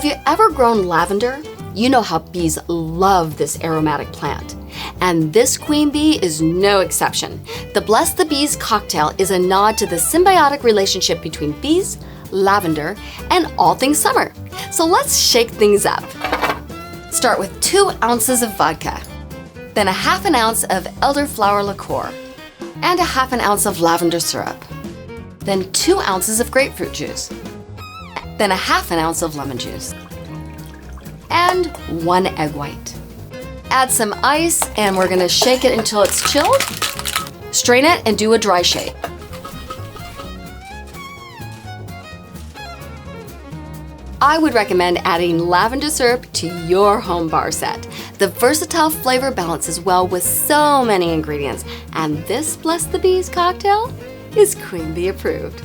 Have you ever grown lavender? You know how bees love this aromatic plant. And this queen bee is no exception. The Bless the Bees cocktail is a nod to the symbiotic relationship between bees, lavender, and all things summer. So let's shake things up. Start with 2 ounces of vodka, then a half an ounce of elderflower liqueur, and a half an ounce of lavender syrup, then 2 ounces of grapefruit juice, then a half an ounce of lemon juice, and 1 egg white. Add some ice and we're gonna shake it until it's chilled. Strain it and do a dry shake. I would recommend adding lavender syrup to your home bar set. The versatile flavor balances well with so many ingredients, and this Bless the Bees cocktail is queen bee approved.